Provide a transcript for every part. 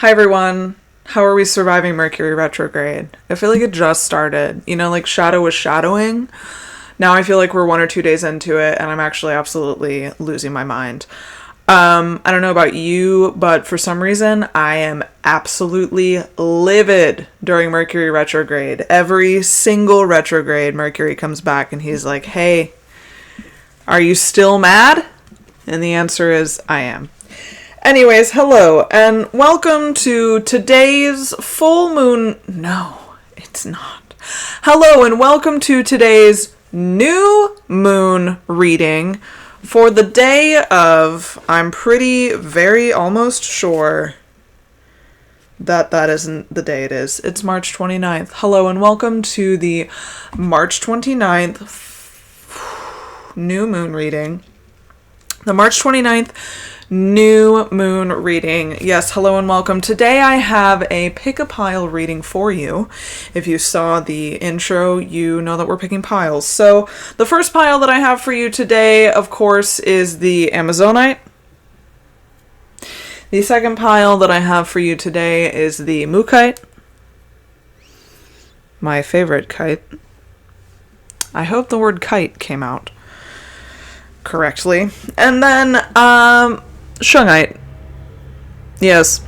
Hi everyone. How are we surviving Mercury retrograde? I feel like it just started. Like shadow was shadowing. Now I feel like we're 1 or 2 days into it and I'm actually absolutely losing my mind. I don't know about you, but for some reason I am absolutely livid during Mercury retrograde. Every single retrograde, Mercury comes back and he's like, hey, are you still mad? And the answer is, I am. Anyways, hello, and welcome to today's full moon... No, it's not. Hello, and welcome to today's new moon reading for the day of... I'm almost sure that isn't the day it is. It's March 29th. Hello, and welcome to the March 29th new moon reading. The March 29th new moon reading. Yes, hello and welcome. Today I have a pick a pile reading for you. If you saw the intro, you know that we're picking piles. So the first pile that I have for you today, of course, is the Amazonite. The second pile that I have for you today is the Mukite. My favorite kite. I hope the word kite came out correctly. And then, Shungite. Yes.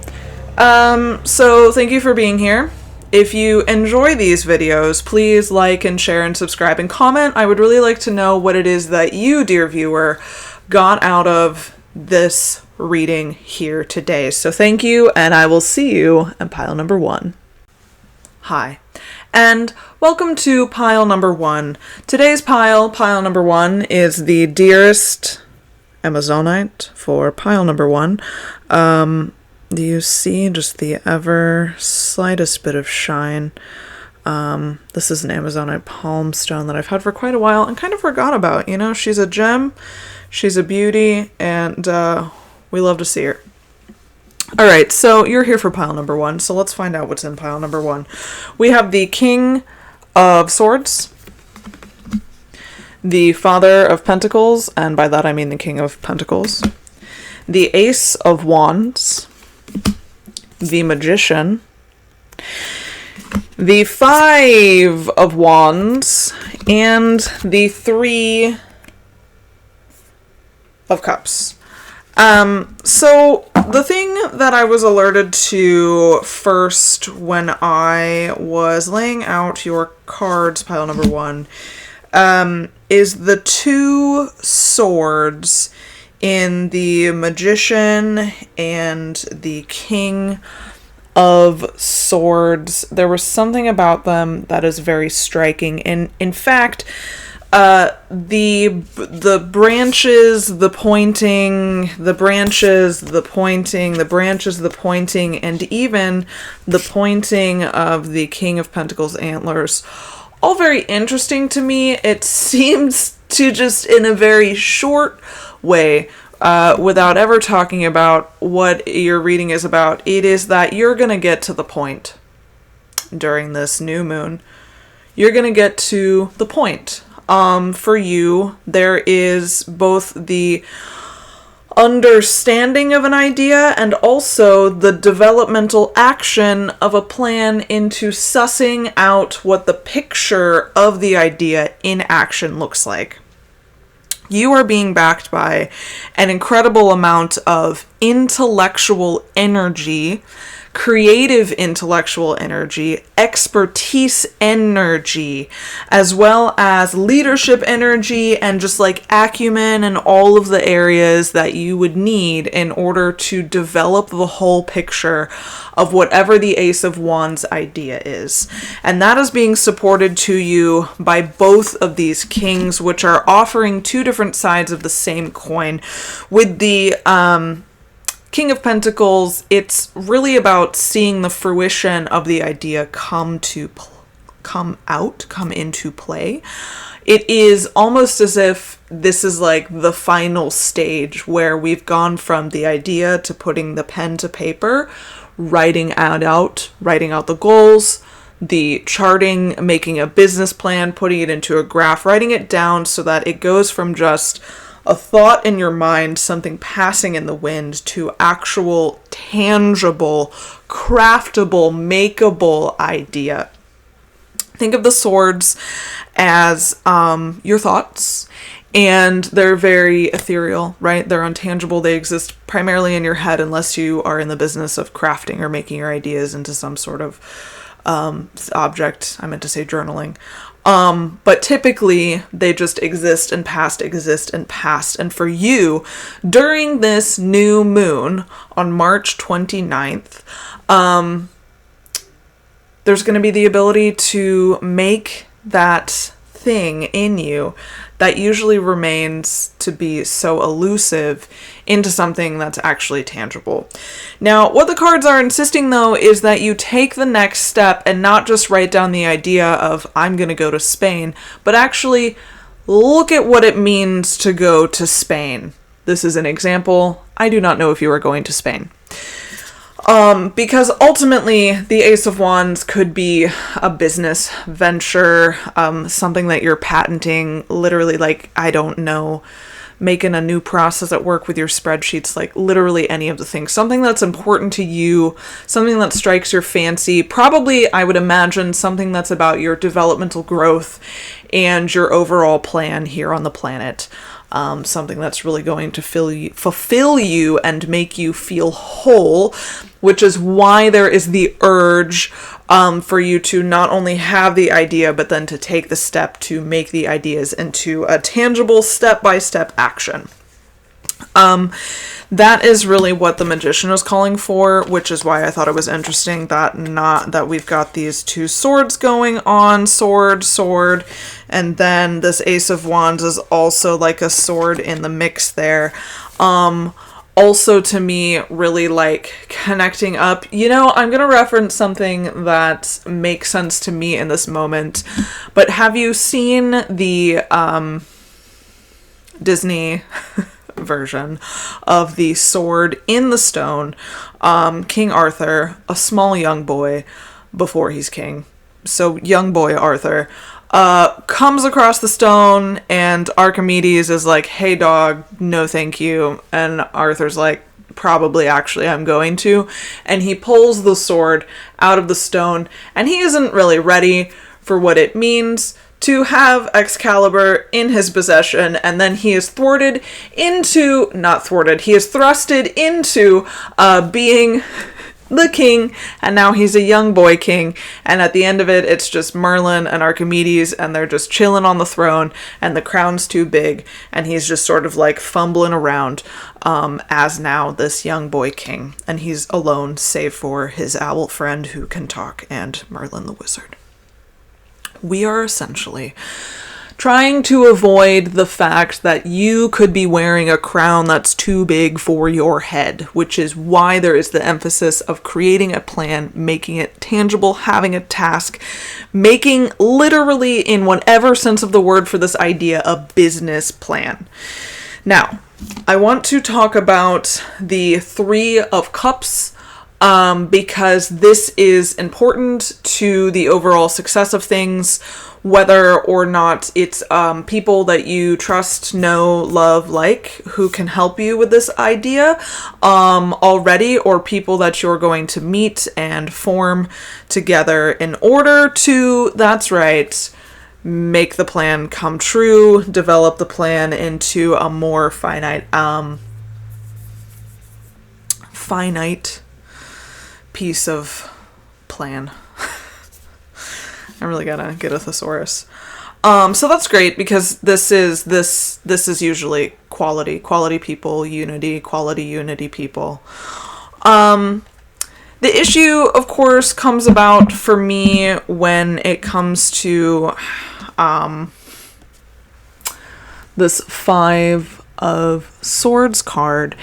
So thank you for being here. If you enjoy these videos, please like and share and subscribe and comment. I would really like to know what it is that you, dear viewer, got out of this reading here today. So thank you, and I will see you in pile number 1. Hi, and welcome to pile number 1. Today's pile number 1, is the Dearest Amazonite for pile number 1. Do you see just the ever slightest bit of shine? This is an Amazonite palm stone that I've had for quite a while and kind of forgot about. She's a gem, she's a beauty, and we love to see her. Alright, so you're here for pile number 1, so let's find out what's in pile number 1. We have the King of Swords, the Father of Pentacles, and by that I mean the King of Pentacles, the Ace of Wands, the Magician, the Five of Wands, and the Three of Cups. So the thing that I was alerted to first when I was laying out your cards, pile number 1, is the 2 swords in the Magician and the King of Swords. There was something about them that is very striking. And in fact, the branches, the pointing, the branches, the pointing, the branches, the pointing, and even the pointing of the King of Pentacles antlers, all very interesting to me. It seems to just, in a very short way, without ever talking about what your reading is about, it is that you're going to get to the point during this new moon. You're going to get to the point. For you, there is both the understanding of an idea and also the developmental action of a plan into sussing out what the picture of the idea in action looks like. You are being backed by an incredible amount of intellectual energy, creative intellectual energy, expertise energy, as well as leadership energy and just like acumen and all of the areas that you would need in order to develop the whole picture of whatever the Ace of Wands idea is. And that is being supported to you by both of these kings, which are offering 2 different sides of the same coin. With the King of Pentacles, it's really about seeing the fruition of the idea come into play. It is almost as if this is like the final stage where we've gone from the idea to putting the pen to paper, writing out the goals, the charting, making a business plan, putting it into a graph, writing it down so that it goes from just a thought in your mind, something passing in the wind, to actual, tangible, craftable, makeable idea. Think of the swords as your thoughts, and they're very ethereal, right? They're untangible. They exist primarily in your head unless you are in the business of crafting or making your ideas into some sort of object. I meant to say journaling. But typically they just exist and past. And for you, during this new moon on March 29th, there's going to be the ability to make that thing in you that usually remains to be so elusive into something that's actually tangible. Now, what the cards are insisting, though, is that you take the next step and not just write down the idea of, I'm going to go to Spain, but actually look at what it means to go to Spain. This is an example. I do not know if you are going to Spain. Because ultimately the Ace of Wands could be a business venture, something that you're patenting, literally, like, I don't know, making a new process at work with your spreadsheets, like literally any of the things, something that's important to you, something that strikes your fancy, probably, I would imagine, something that's about your developmental growth and your overall plan here on the planet. Something that's really going to fulfill you and make you feel whole, which is why there is the urge for you to not only have the idea, but then to take the step to make the ideas into a tangible step-by-step action. That is really what the Magician is calling for, which is why I thought it was interesting that we've got these two swords going on, sword, and then this Ace of Wands is also like a sword in the mix there. Also, to me, really like connecting up. You know, I'm going to reference something that makes sense to me in this moment, but have you seen the Disney version of the Sword in the Stone? King Arthur, a small young boy before he's king. So young boy Arthur comes across the stone, and Archimedes is like, hey dog, no thank you. And Arthur's like, probably actually I'm going to. And he pulls the sword out of the stone, and he isn't really ready for what it means to have Excalibur in his possession, and then he is thrusted into being the king, and now he's a young boy king, and at the end of it, it's just Merlin and Archimedes, and they're just chilling on the throne, and the crown's too big, and he's just sort of like fumbling around as now this young boy king, and he's alone save for his owl friend who can talk, and Merlin the wizard. We are essentially trying to avoid the fact that you could be wearing a crown that's too big for your head, which is why there is the emphasis of creating a plan, making it tangible, having a task, making literally, in whatever sense of the word for this idea, a business plan. Now, I want to talk about the Three of Cups, because this is important to the overall success of things, whether or not it's people that you trust, know, love, like, who can help you with this idea already, or people that you're going to meet and form together in order to, that's right, make the plan come true, develop the plan into a more finite piece of plan. I really gotta get a thesaurus. So that's great, because this is usually quality people, quality unity people. The issue, of course, comes about for me when it comes to this Five of Swords card.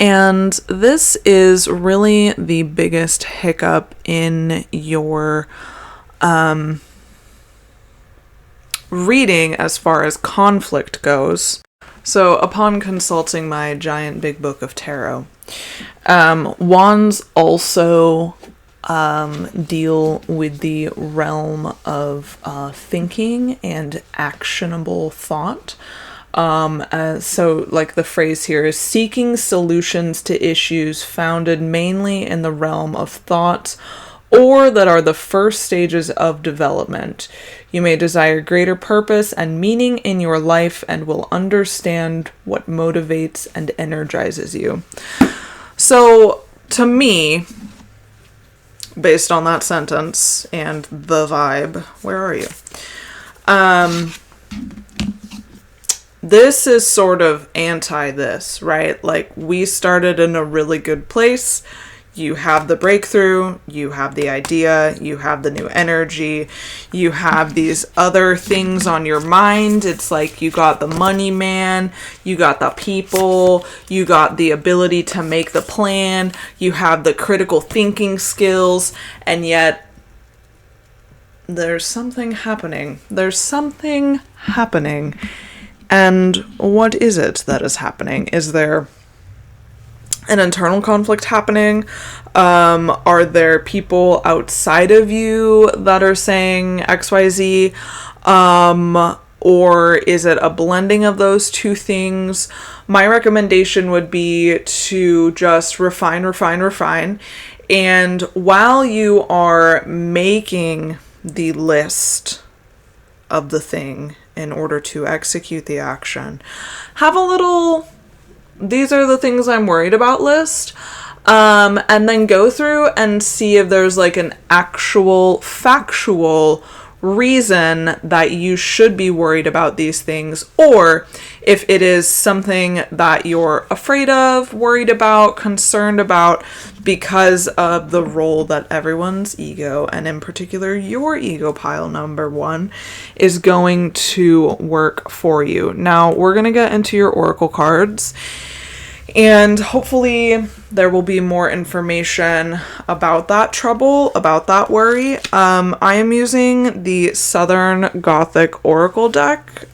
And this is really the biggest hiccup in your reading as far as conflict goes. So upon consulting my giant big book of tarot, wands also deal with the realm of thinking and actionable thought. So like the phrase here is seeking solutions to issues founded mainly in the realm of thought or that are the first stages of development. You may desire greater purpose and meaning in your life and will understand what motivates and energizes you. So, to me, based on that sentence and the vibe, where are you? This is sort of anti this, right? Like, we started in a really good place. You have the breakthrough, you have the idea, you have the new energy, you have these other things on your mind. It's like you got the money man, you got the people, you got the ability to make the plan, you have the critical thinking skills, and yet there's something happening. There's something happening. And what is it that is happening? Is there an internal conflict happening? Are there people outside of you that are saying XYZ? Or is it a blending of those two things? My recommendation would be to just refine. And while you are making the list of the thing in order to execute the action, have a little, these are the things I'm worried about list. And then go through and see if there's like an actual factual reason that you should be worried about these things, or if it is something that you're afraid of, worried about, concerned about because of the role that everyone's ego, and in particular your ego pile number 1, is going to work for you. Now we're going to get into your oracle cards, and hopefully there will be more information about that trouble, about that worry. I am using the Southern Gothic Oracle deck.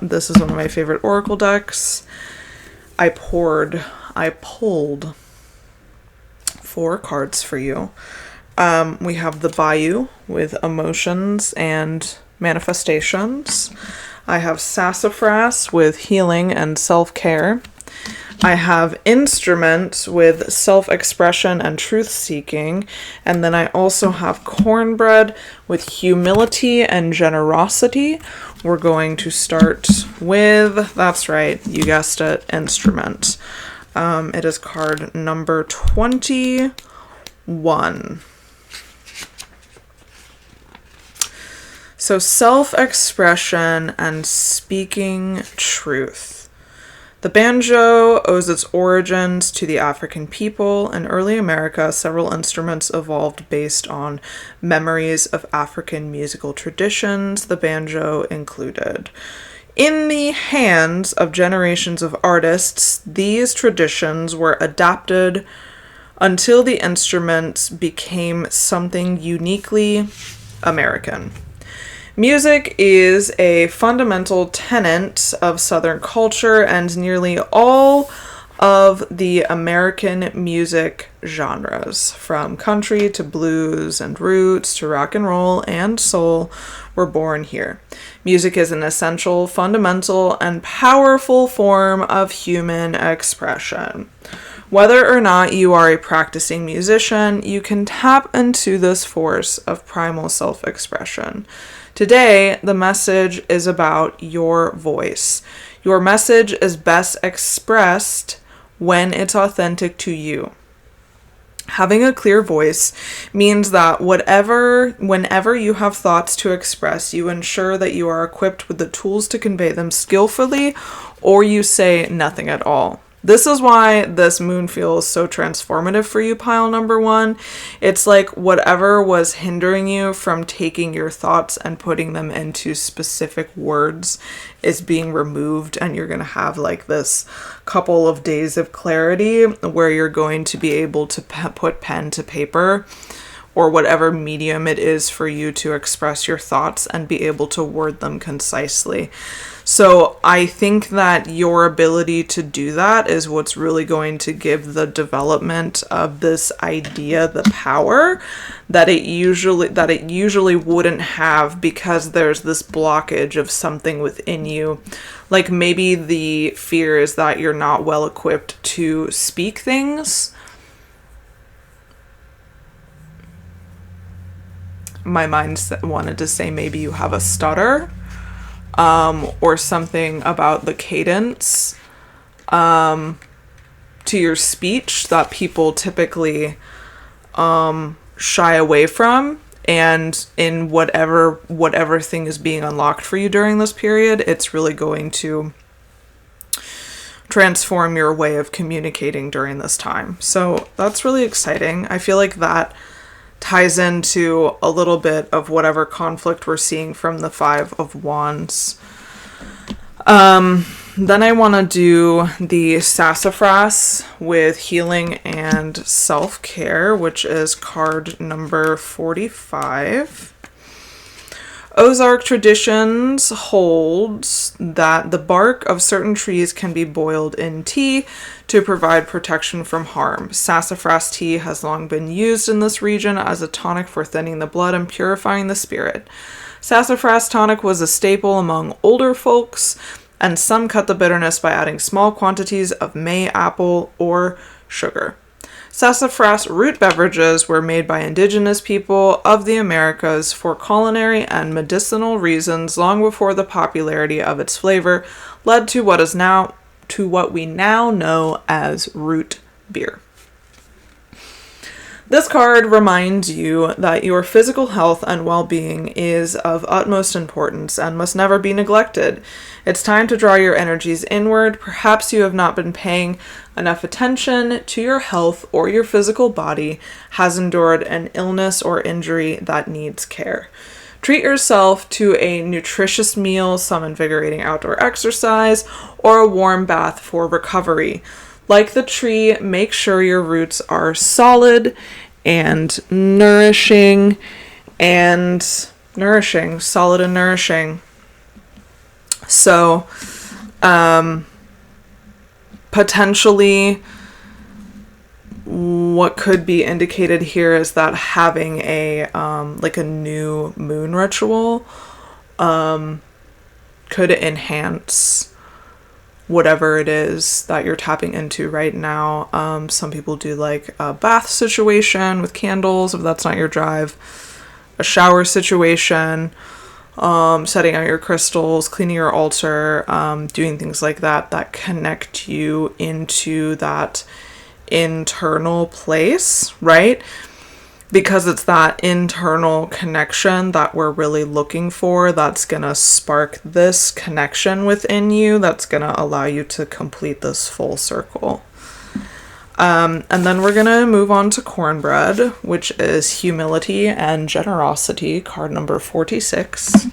This is one of my favorite Oracle decks. I pulled 4 cards for you. We have the Bayou with emotions and manifestations. I have Sassafras with healing and self-care. I have Instrument with self-expression and truth-seeking, and then I also have Cornbread with humility and generosity. We're going to start with, that's right, you guessed it, Instrument. It is card number 21. So self-expression and speaking truth. The banjo owes its origins to the African people. In early America, several instruments evolved based on memories of African musical traditions, the banjo included. In the hands of generations of artists, these traditions were adapted until the instruments became something uniquely American. Music is a fundamental tenet of Southern culture, and nearly all of the American music genres, from country to blues and roots to rock and roll and soul, were born here. Music is an essential, fundamental, and powerful form of human expression. Whether or not you are a practicing musician, you can tap into this force of primal self-expression. Today, the message is about your voice. Your message is best expressed when it's authentic to you. Having a clear voice means that whenever you have thoughts to express, you ensure that you are equipped with the tools to convey them skillfully, or you say nothing at all. This is why this moon feels so transformative for you, pile number 1. It's like whatever was hindering you from taking your thoughts and putting them into specific words is being removed, and you're going to have like this couple of days of clarity where you're going to be able to put pen to paper, or whatever medium it is for you to express your thoughts and be able to word them concisely. So I think that your ability to do that is what's really going to give the development of this idea the power that it usually wouldn't have, because there's this blockage of something within you. Like maybe the fear is that you're not well equipped to speak things. My mind wanted to say maybe you have a stutter. Or something about the cadence to your speech that people typically shy away from. And in whatever thing is being unlocked for you during this period, it's really going to transform your way of communicating during this time. So that's really exciting. I feel like that ties into a little bit of whatever conflict we're seeing from the Five of Wands. Then I want to do the sassafras with healing and self-care, which is card number 45. Ozark traditions holds that the bark of certain trees can be boiled in tea to provide protection from harm. Sassafras tea has long been used in this region as a tonic for thinning the blood and purifying the spirit. Sassafras tonic was a staple among older folks, and some cut the bitterness by adding small quantities of May apple or sugar. Sassafras root beverages were made by indigenous people of the Americas for culinary and medicinal reasons long before the popularity of its flavor led to what we now know as root beer. This card reminds you that your physical health and well-being is of utmost importance and must never be neglected. It's time to draw your energies inward. Perhaps you have not been paying enough attention to your health, or your physical body has endured an illness or injury that needs care. Treat yourself to a nutritious meal, some invigorating outdoor exercise, or a warm bath for recovery. Like the tree, make sure your roots are solid and nourishing, solid and nourishing. So, potentially what could be indicated here is that having a new moon ritual could enhance whatever it is that you're tapping into right now. Some people do like a bath situation with candles, if that's not your drive, a shower situation, setting out your crystals, cleaning your altar, doing things like that connect you into that internal place, right? Because it's that internal connection that we're really looking for that's gonna spark this connection within you that's gonna allow you to complete this full circle. And then we're gonna move on to cornbread, which is humility and generosity, card number 46.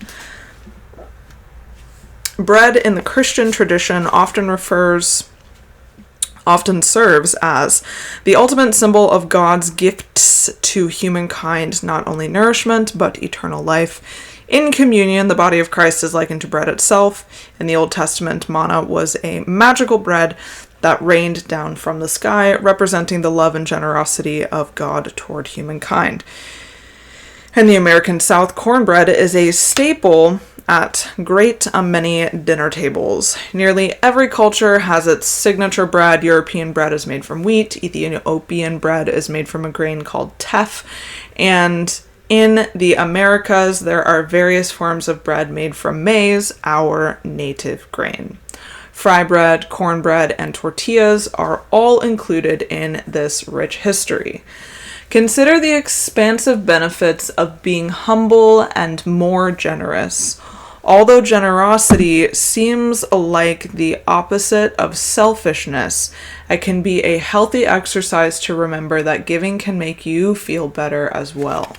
Bread in the Christian tradition often serves as the ultimate symbol of God's gifts to humankind, not only nourishment, but eternal life. In communion, the body of Christ is likened to bread itself. In the Old Testament, manna was a magical bread that rained down from the sky, representing the love and generosity of God toward humankind. In the American South, cornbread is a staple at many dinner tables. Nearly every culture has its signature bread. European bread is made from wheat. Ethiopian bread is made from a grain called teff. And in the Americas, there are various forms of bread made from maize, our native grain. Fry bread, cornbread, and tortillas are all included in this rich history. Consider the expansive benefits of being humble and more generous. Although generosity seems like the opposite of selfishness, it can be a healthy exercise to remember that giving can make you feel better as well.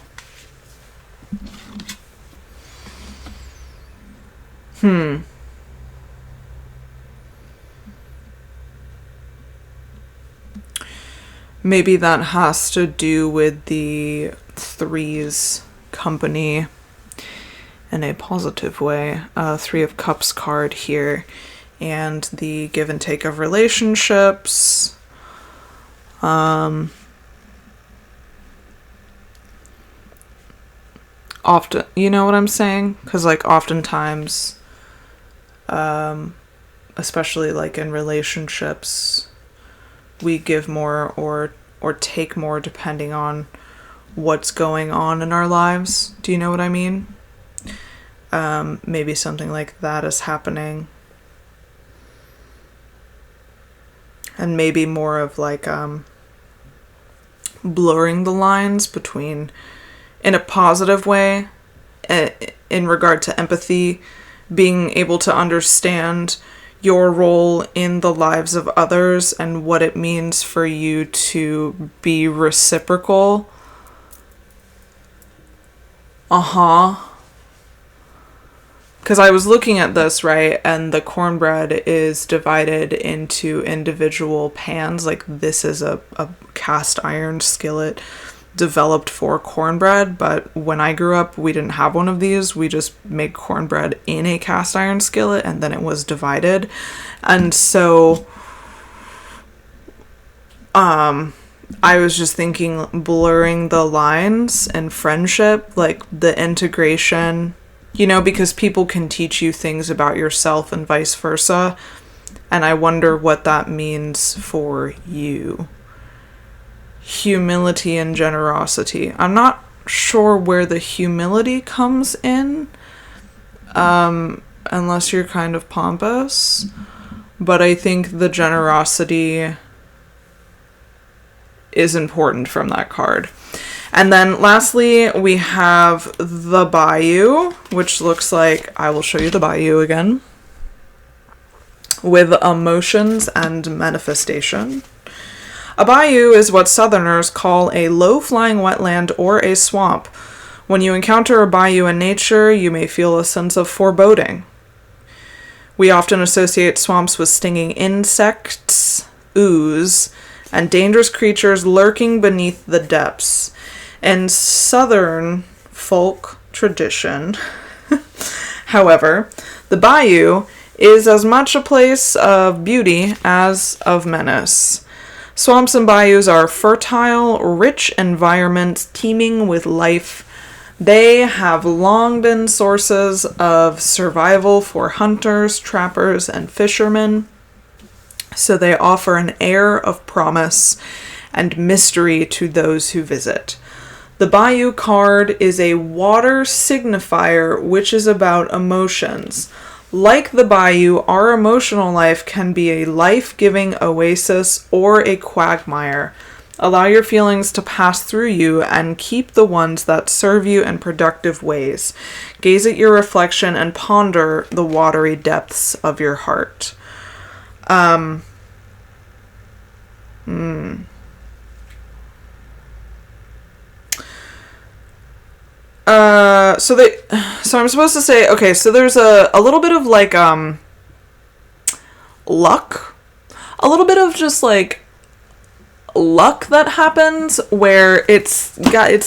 Maybe that has to do with the threes company in a positive way. Three of Cups card here, and the give and take of relationships. Often, you know what I'm saying? Because, like, oftentimes, especially, like, in relationships, we give more or take more depending on what's going on in our lives. Do you know what I mean? Maybe something like that is happening. And maybe more of, like, blurring the lines between, in a positive way, in regard to empathy, being able to understand your role in the lives of others and what it means for you to be reciprocal. Because I was looking at this, right, and the cornbread is divided into individual pans. Like, this is a cast iron skillet developed for cornbread, but when I grew up, we didn't have one of these. We just made cornbread in a cast iron skillet, and then it was divided. And so, I was just thinking, blurring the lines and friendship, like the integration, you know, because people can teach you things about yourself and vice versa. And I wonder what that means for you. Humility and generosity. I'm not sure where the humility comes in, unless you're kind of pompous. But I think the generosity is important from that card. And then lastly, we have the Bayou, which looks like, I will show you the Bayou again, with emotions and manifestation. A bayou is what Southerners call a low-flying wetland or a swamp. When you encounter a bayou in nature, you may feel a sense of foreboding. We often associate swamps with stinging insects, ooze, and dangerous creatures lurking beneath the depths. In Southern folk tradition, however, the bayou is as much a place of beauty as of menace. Swamps and bayous are fertile, rich environments teeming with life. They have long been sources of survival for hunters, trappers, and fishermen, so they offer an air of promise and mystery to those who visit. The Bayou card is a water signifier, which is about emotions. Like the bayou, our emotional life can be a life-giving oasis or a quagmire. Allow your feelings to pass through you and keep the ones that serve you in productive ways. Gaze at your reflection and ponder the watery depths of your heart. So I'm supposed to say, okay, so there's a little bit of like, luck, a little bit of just like luck that happens where it's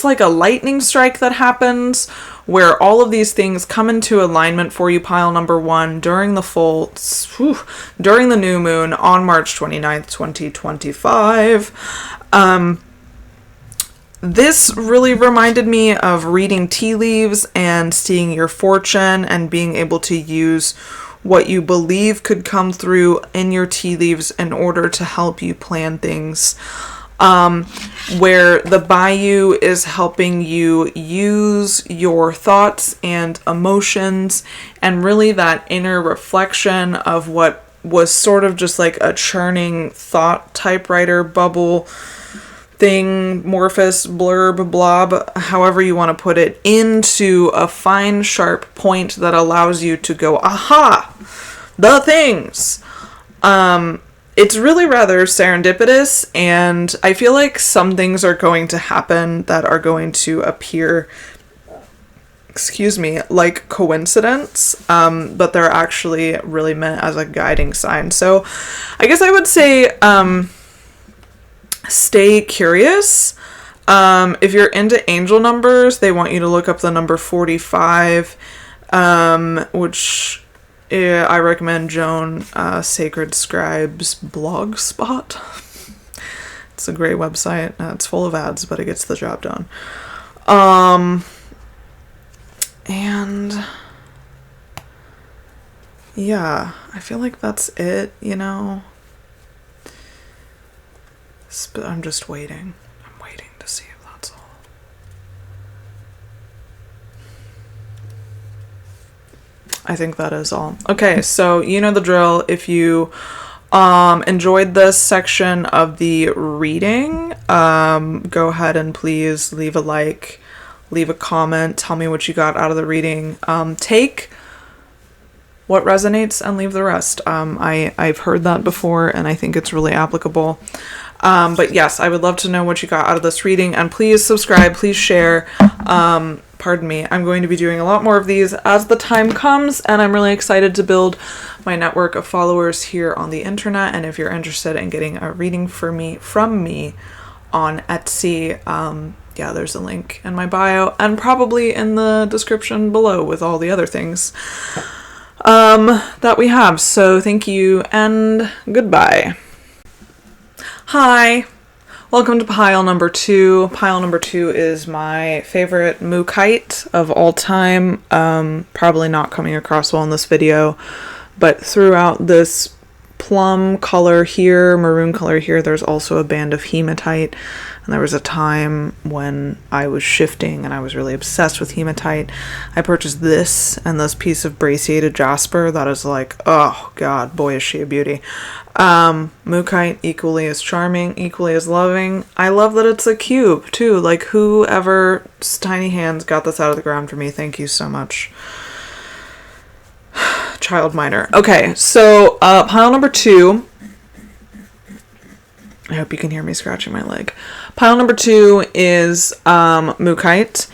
like a lightning strike that happens where all of these things come into alignment for you, pile number one, during the new moon on March 29th, 2025. This really reminded me of reading tea leaves and seeing your fortune and being able to use what you believe could come through in your tea leaves in order to help you plan things. Where the bayou is helping you use your thoughts and emotions and really that inner reflection of what was sort of just like a churning thought typewriter bubble thing, morphous, blurb, blob, however you want to put it, into a fine, sharp point that allows you to go, aha, the things. It's really rather serendipitous, and I feel like some things are going to happen that are going to appear, like coincidence, but they're actually really meant as a guiding sign. So I guess I would say, stay curious. If you're into angel numbers, they want you to look up the number 45, which I recommend Joan Sacred Scribe's blog spot. It's a great website. It's full of ads, but it gets the job done. And yeah, I feel like that's it, you know. But I'm just waiting. I'm waiting to see if that's all. I think that is all. Okay, so you know the drill. If you enjoyed this section of the reading, go ahead and please leave a like, leave a comment, tell me what you got out of the reading. Take what resonates and leave the rest. I've heard that before and I think it's really applicable. But yes, I would love to know what you got out of this reading, and please subscribe, please share. Pardon me. I'm going to be doing a lot more of these as the time comes, and I'm really excited to build my network of followers here on the internet. And if you're interested in getting a reading from me on Etsy, yeah, there's a link in my bio and probably in the description below with all the other things that we have. So thank you and goodbye. Hi, welcome to pile number 2. Pile number 2 is my favorite Mookite of all time. Probably not coming across well in this video, but throughout this plum color here, maroon color here, there's also a band of hematite. And there was a time when I was shifting and I was really obsessed with hematite. I purchased this and this piece of brachiated jasper that is like, oh god, boy is she a beauty. Mookite, equally as charming, equally as loving. I love that it's a cube too. Like, whoever's tiny hands got this out of the ground for me, thank you so much. Child miner. Okay, so pile number 2. I hope you can hear me scratching my leg. Pile number 2 is Mookite.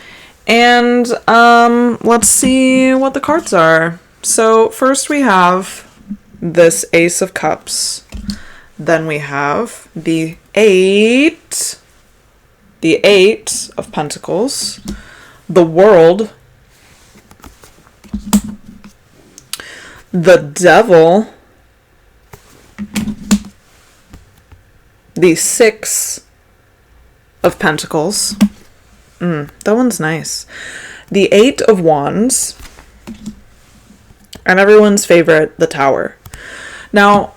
And let's see what the cards are. So first we have this Ace of Cups. Then we have the 8 of Pentacles, the World, the Devil, the 6 of Pentacles. That one's nice. The 8 of Wands, and everyone's favorite, the Tower. Now,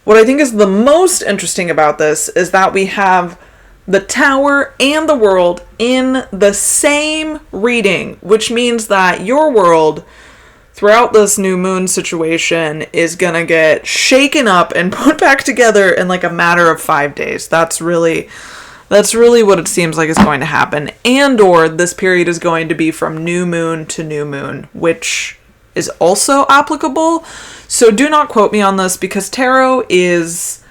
what I think is the most interesting about this is that we have the Tower and the World in the same reading, which means that your world throughout this new moon situation is gonna get shaken up and put back together in like a matter of 5 days. That's really what it seems like is going to happen. And or this period is going to be from new moon to new moon, which is also applicable. So do not quote me on this because tarot is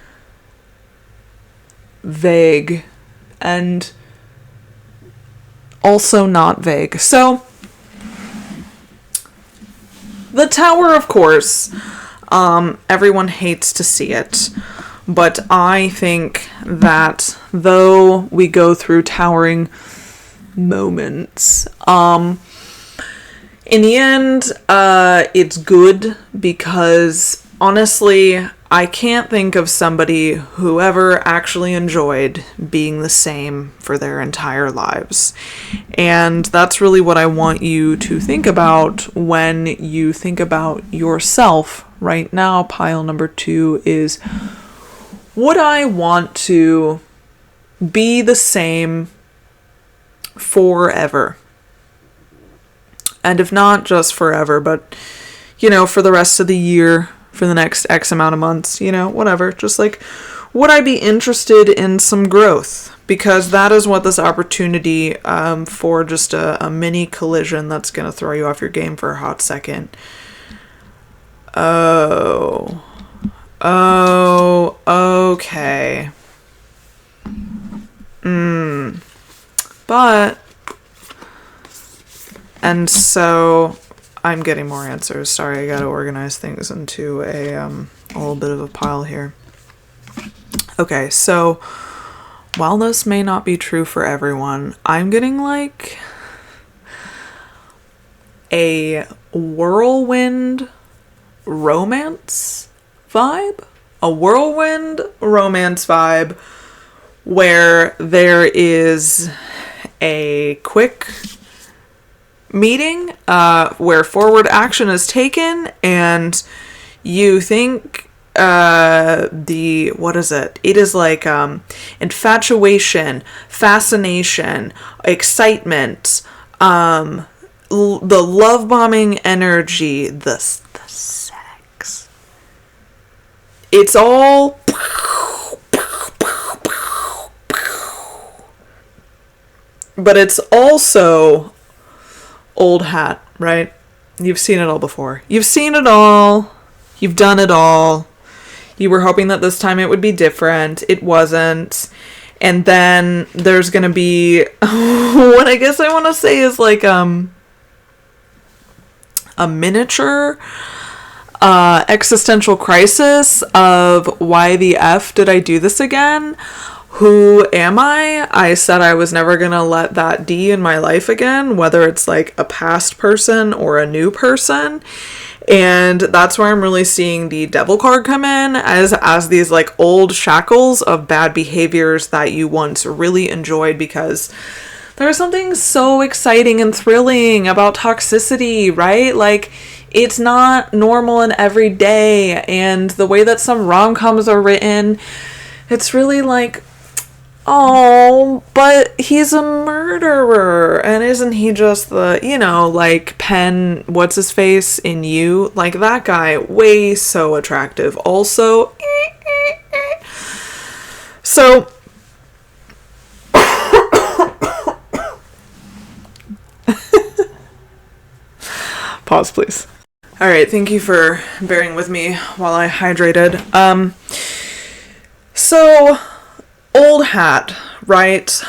vague and also not vague. So the Tower, of course, everyone hates to see it, but I think that though we go through towering moments, in the end, it's good because honestly, I can't think of somebody who ever actually enjoyed being the same for their entire lives. And that's really what I want you to think about when you think about yourself right now. Pile number 2 is, would I want to be the same forever? And if not just forever, but, you know, for the rest of the year, for the next X amount of months, you know, whatever. Just like, would I be interested in some growth? Because that is what this opportunity for just a mini collision that's going to throw you off your game for a hot second. Oh, okay. But, and so I'm getting more answers. Sorry, I gotta organize things into a little bit of a pile here. Okay, so while this may not be true for everyone, I'm getting like a whirlwind romance vibe. A whirlwind romance vibe where there is a quick meeting where forward action is taken, and you think what is it? It is like infatuation, fascination, excitement, the love bombing energy, the sex. It's all but it's also old hat, right? You've seen it all before. You've seen it all. You've done it all. You were hoping that this time it would be different. It wasn't. And then there's going to be what I guess I want to say is like a miniature existential crisis of why the F did I do this again? Who am I? I said I was never going to let that D in my life again, whether it's like a past person or a new person. And that's where I'm really seeing the devil card come in as these like old shackles of bad behaviors that you once really enjoyed, because there's something so exciting and thrilling about toxicity, right? Like, it's not normal and everyday. And the way that some rom-coms are written, it's really like, oh, but he's a murderer, and isn't he just the, like Penn, what's his face in You? Like, that guy, way so attractive. Also, so, pause, please. All right, thank you for bearing with me while I hydrated. So, old hat, right?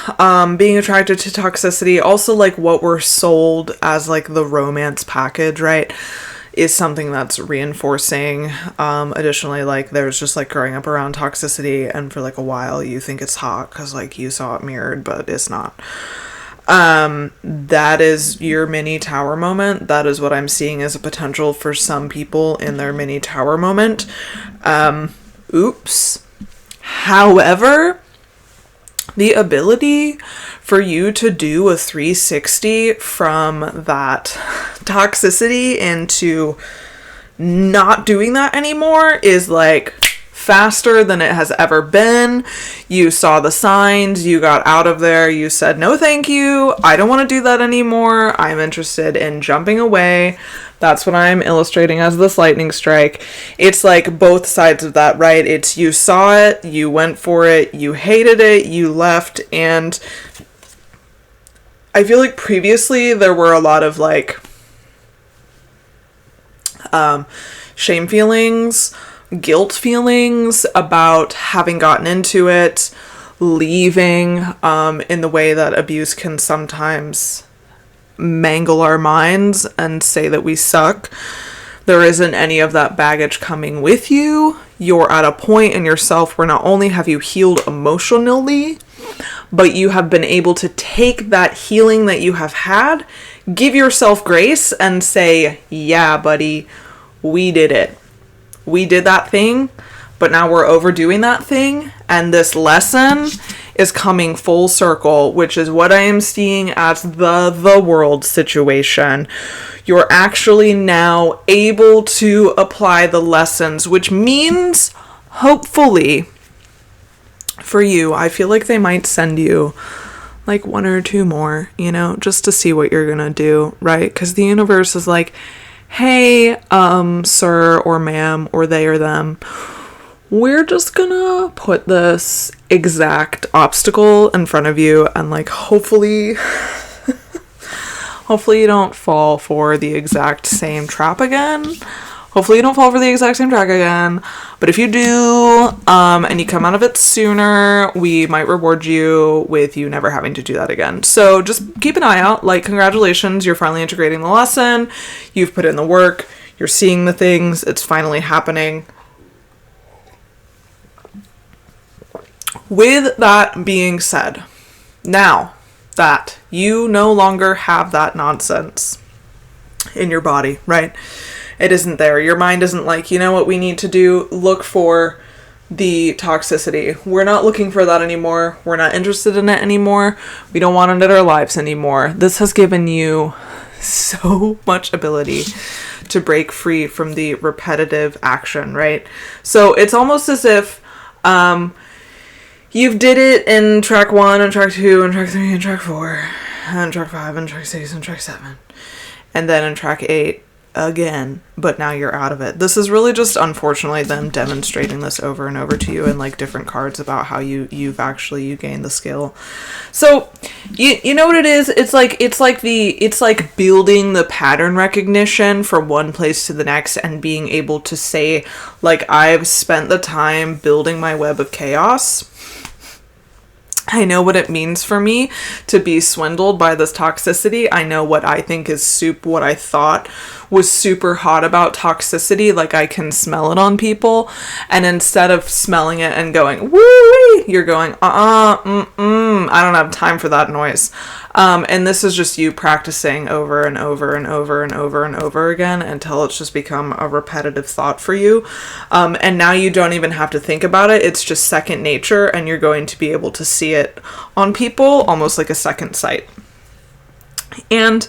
Being attracted to toxicity, also like what we're sold as like the romance package, right, is something that's reinforcing. Additionally, like there's just like growing up around toxicity, and for like a while you think it's hot because like you saw it mirrored, but it's not. That is your mini tower moment. That is what I'm seeing as a potential for some people in their mini tower moment. Oops. However, the ability for you to do a 360 from that toxicity into not doing that anymore is like faster than it has ever been. You saw the signs, you got out of there, you said, no thank you, I don't want to do that anymore, I'm interested in jumping away. That's what I'm illustrating as this lightning strike. It's like both sides of that, right? It's you saw it, you went for it, you hated it, you left, and I feel like previously there were a lot of like shame feelings, guilt feelings about having gotten into it, leaving, in the way that abuse can sometimes mangle our minds and say that we suck. There isn't any of that baggage coming with you. You're at a point in yourself where not only have you healed emotionally, but you have been able to take that healing that you have had, give yourself grace, and say, yeah, buddy, we did it. We did that thing, but now we're overdoing that thing, and this lesson is coming full circle, which is what I am seeing as the world situation. You're actually now able to apply the lessons, which means, hopefully, for you, I feel like they might send you like one or two more, just to see what you're gonna do, right? Because the universe is like, hey, sir or ma'am, or they or them, we're just gonna put this exact obstacle in front of you, and like hopefully you don't fall for the exact same trap again. But if you do, and you come out of it sooner, we might reward you with you never having to do that again. So just keep an eye out. Like, congratulations, you're finally integrating the lesson. You've put in the work. You're seeing the things. It's finally happening. With that being said, now that you no longer have that nonsense in your body, right? It isn't there. Your mind isn't like, you know what we need to do? Look for the toxicity. We're not looking for that anymore. We're not interested in it anymore. We don't want it in our lives anymore. This has given you so much ability to break free from the repetitive action, right? So it's almost as if you've did it in track 1 and track 2 and track 3 and track 4 and track 5 and track 6 and track 7 and then in track 8 again, but now you're out of it. This is really just, unfortunately, them demonstrating this over and over to you in like different cards about how you gained the skill. So you know what it is? It's like building the pattern recognition from one place to the next and being able to say, like, I've spent the time building my web of chaos. I know what it means for me to be swindled by this toxicity. I know what I think is what I thought was super hot about toxicity. Like, I can smell it on people. And instead of smelling it and going, woo, you're going, I don't have time for that noise. And this is just you practicing over and over and over and over and over again until it's just become a repetitive thought for you. And now you don't even have to think about it. It's just second nature, and you're going to be able to see it on people almost like a second sight. And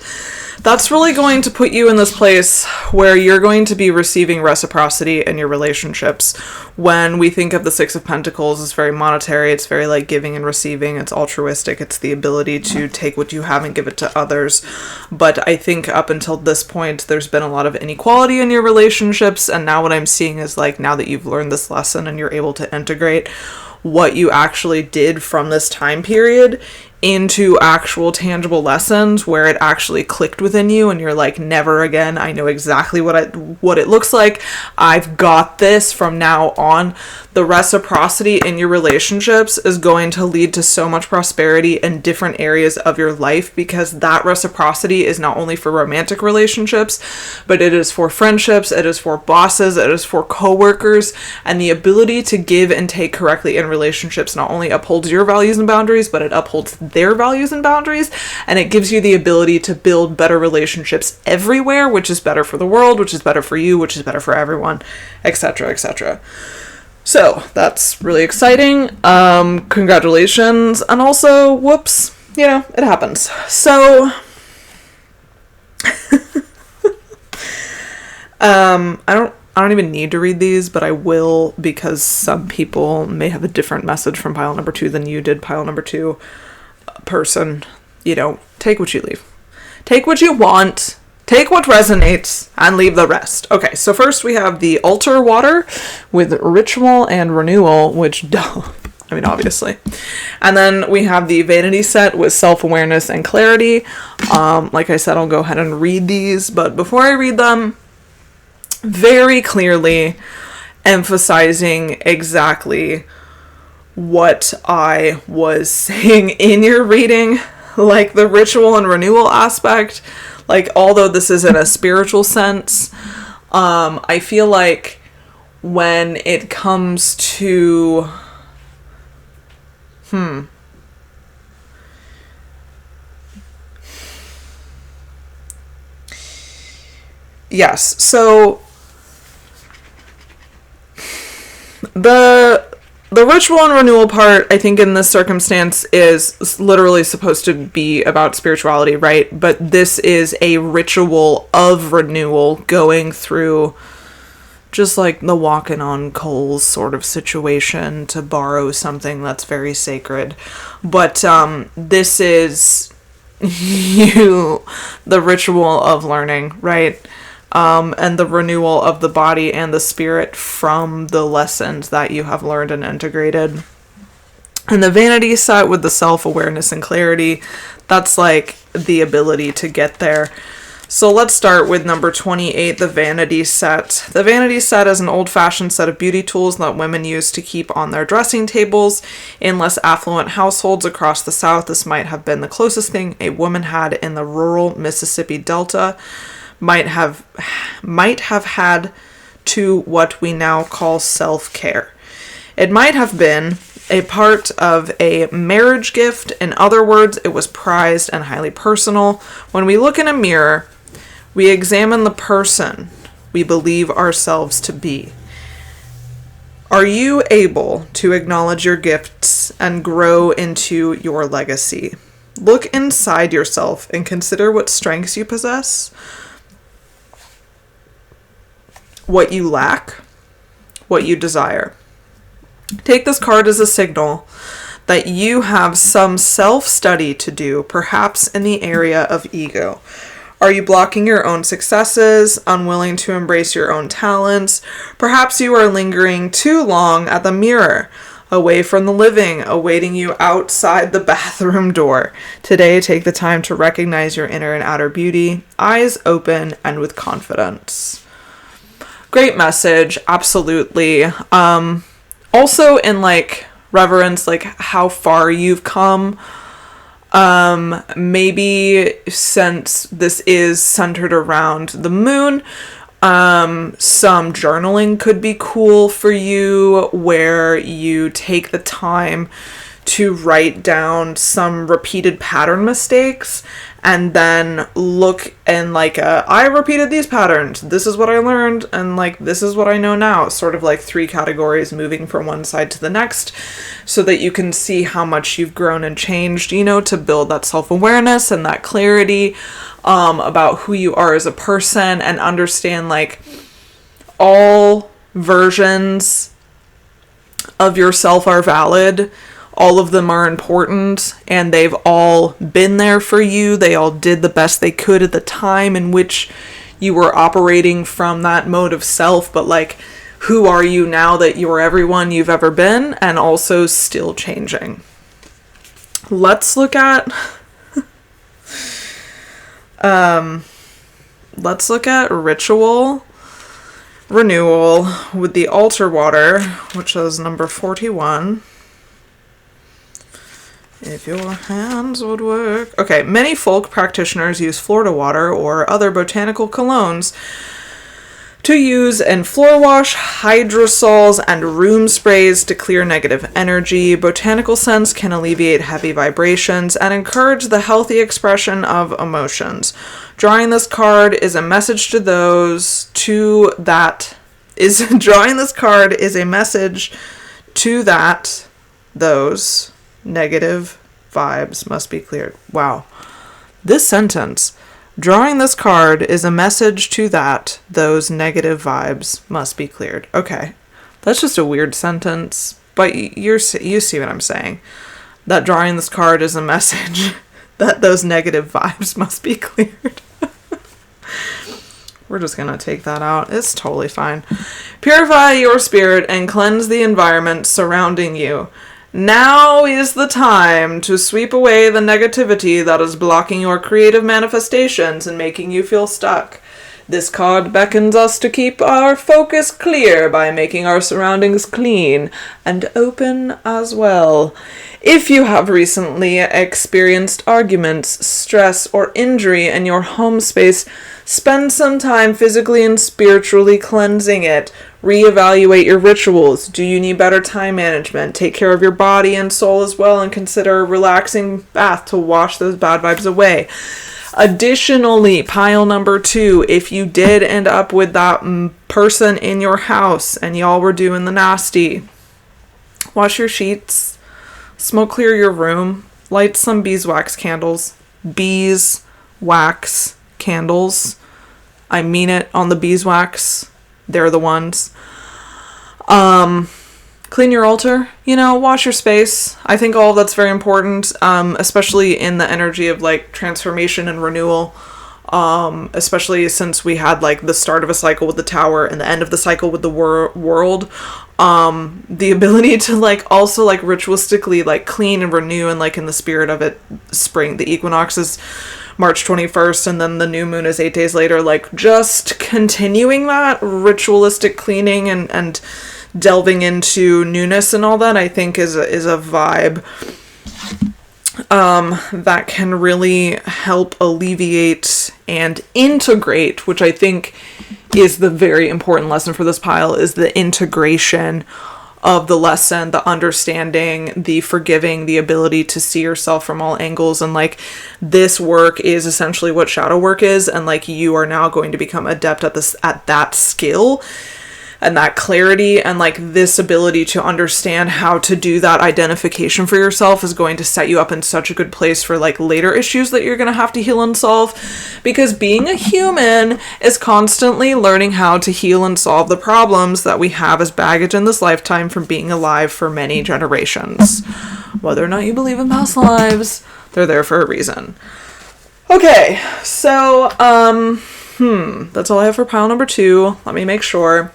that's really going to put you in this place where you're going to be receiving reciprocity in your relationships. When we think of the Six of Pentacles, it's very monetary, it's very like giving and receiving, it's altruistic, it's the ability to take what you have and give it to others. But I think up until this point, there's been a lot of inequality in your relationships, and now what I'm seeing is like, now that you've learned this lesson and you're able to integrate what you actually did from this time period into actual tangible lessons where it actually clicked within you and you're like, never again. I know exactly what it looks like. I've got this from now on. The reciprocity in your relationships is going to lead to so much prosperity in different areas of your life, because that reciprocity is not only for romantic relationships, but it is for friendships, it is for bosses, it is for coworkers, and the ability to give and take correctly in relationships not only upholds your values and boundaries, but it upholds their values and boundaries, and it gives you the ability to build better relationships everywhere, which is better for the world, which is better for you, which is better for everyone, etc., etc. So that's really exciting. Congratulations. And also, whoops, it happens. So I don't even need to read these, but I will, because some people may have a different message from pile number 2 than you did, pile number 2 person. Take what you leave. Take what you want. Take what resonates and leave the rest. Okay, so first we have the altar water with ritual and renewal, which, obviously. And then we have the vanity set with self-awareness and clarity. Like I said, I'll go ahead and read these, but before I read them, very clearly emphasizing exactly what I was saying in your reading, like the ritual and renewal aspect. Like, although this is in a spiritual sense, I feel like when it comes to, yes, so the ritual and renewal part, I think in this circumstance, is literally supposed to be about spirituality, right? But this is a ritual of renewal, going through just like the walking on coals sort of situation, to borrow something that's very sacred. But this is the ritual of learning, right? And the renewal of the body and the spirit from the lessons that you have learned and integrated. And the vanity set with the self-awareness and clarity, that's like the ability to get there. So let's start with number 28, the vanity set. The vanity set is an old-fashioned set of beauty tools that women use to keep on their dressing tables. In less affluent households across the South, this might have been the closest thing a woman had in the rural Mississippi Delta. Might have had to what we now call self-care. It might have been a part of a marriage gift. In other words, it was prized and highly personal. When we look in a mirror, we examine the person we believe ourselves to be. Are you able to acknowledge your gifts and grow into your legacy? Look inside yourself and consider what strengths you possess, what you lack, what you desire. Take this card as a signal that you have some self-study to do, perhaps in the area of ego. Are you blocking your own successes, unwilling to embrace your own talents? Perhaps you are lingering too long at the mirror, away from the living, awaiting you outside the bathroom door. Today, take the time to recognize your inner and outer beauty, eyes open and with confidence. Great message, absolutely. Also in like reverence, like how far you've come. Maybe since this is centered around the moon, some journaling could be cool for you, where you take the time to write down some repeated pattern mistakes and then look and like, I repeated these patterns. This is what I learned. And like, this is what I know now. Sort of like 3 categories moving from one side to the next, so that you can see how much you've grown and changed, you know, to build that self-awareness and that clarity, about who you are as a person, and understand like all versions of yourself are valid. All of them are important, and they've all been there for you. They all did the best they could at the time in which you were operating from that mode of self. But like, who are you now that you're everyone you've ever been, and also still changing? Let's look at ritual renewal with the altar water, which is number 41. If your hands would work. Okay, many folk practitioners use Florida water or other botanical colognes to use in floor wash, hydrosols, and room sprays to clear negative energy. Botanical scents can alleviate heavy vibrations and encourage the healthy expression of emotions. Drawing this card is a message to those those negative vibes must be cleared. Wow. This sentence, drawing this card is a message to that those negative vibes must be cleared. Okay. That's just a weird sentence, but you see what I'm saying. That drawing this card is a message that those negative vibes must be cleared. We're just going to take that out. It's totally fine. Purify your spirit and cleanse the environment surrounding you. Now is the time to sweep away the negativity that is blocking your creative manifestations and making you feel stuck. This card beckons us to keep our focus clear by making our surroundings clean and open as well. If you have recently experienced arguments, stress, or injury in your home space, spend some time physically and spiritually cleansing it. Reevaluate your rituals. Do you need better time management? Take care of your body and soul as well, and consider a relaxing bath to wash those bad vibes away. Additionally, pile number 2, if you did end up with that person in your house and y'all were doing the nasty, wash your sheets, smoke clear your room, light some beeswax candles. Beeswax candles. I mean it on the beeswax. They're the ones. Clean your altar, wash your space. I think all of that's very important, especially in the energy of like transformation and renewal, especially since we had like the start of a cycle with the tower and the end of the cycle with the world. The ability to like also like ritualistically like clean and renew, and like in the spirit of it, spring, the equinox is March 21st, and then the new moon is 8 days later, like just continuing that ritualistic cleaning and delving into newness and all that, I think is a vibe that can really help alleviate and integrate, which I think is the very important lesson for this pile, is the integration of the lesson, the understanding, the forgiving, the ability to see yourself from all angles. And like, this work is essentially what shadow work is. And like, you are now going to become adept at this, at that skill and that clarity, and like this ability to understand how to do that identification for yourself is going to set you up in such a good place for like later issues that you're going to have to heal and solve, because being a human is constantly learning how to heal and solve the problems that we have as baggage in this lifetime from being alive for many generations. Whether or not you believe in past lives, they're there for a reason. Okay, so that's all I have for pile number 2. Let me make sure.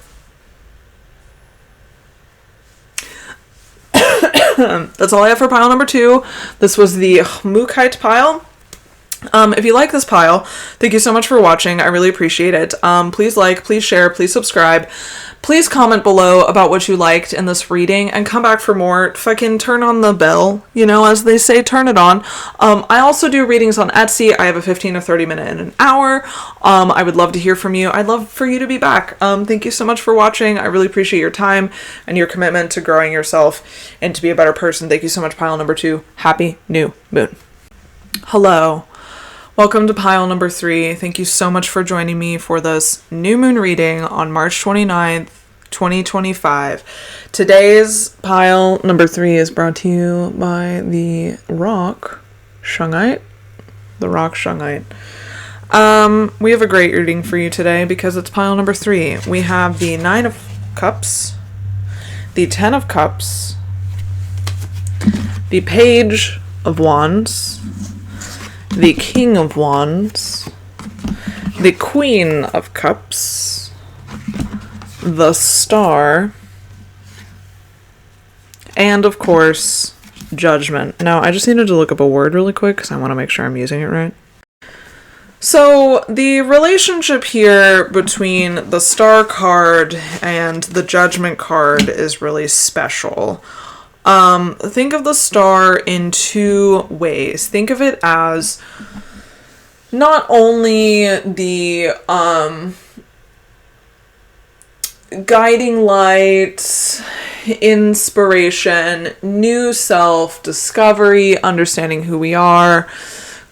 That's all I have for pile number 2. This was the Mukite pile. If you like this pile, thank you so much for watching. I really appreciate it. Please like, please share, please subscribe. Please comment below about what you liked in this reading and come back for more. Fucking turn on the bell, you know, as they say, turn it on. I also do readings on Etsy. I have a 15 or 30 minute and an hour. I would love to hear from you. I'd love for you to be back. Thank you so much for watching. I really appreciate your time and your commitment to growing yourself and to be a better person. Thank you so much, pile number 2. Happy new moon. Hello. Welcome to pile number 3. Thank you so much for joining me for this new moon reading on March 29th, 2025. Today's pile number 3 is brought to you by the rock Shungite. The rock Shungite. We have a great reading for you today because it's pile number 3. We have the 9 of Cups, the 10 of Cups, the Page of Wands, the King of Wands, the Queen of Cups, the Star, and of course, Judgment. Now, I just needed to look up a word really quick because I want to make sure I'm using it right. So, the relationship here between the Star card and the Judgment card is really special. Think of the Star in 2 ways. Think of it as not only the guiding light, inspiration, new self, discovery, understanding who we are,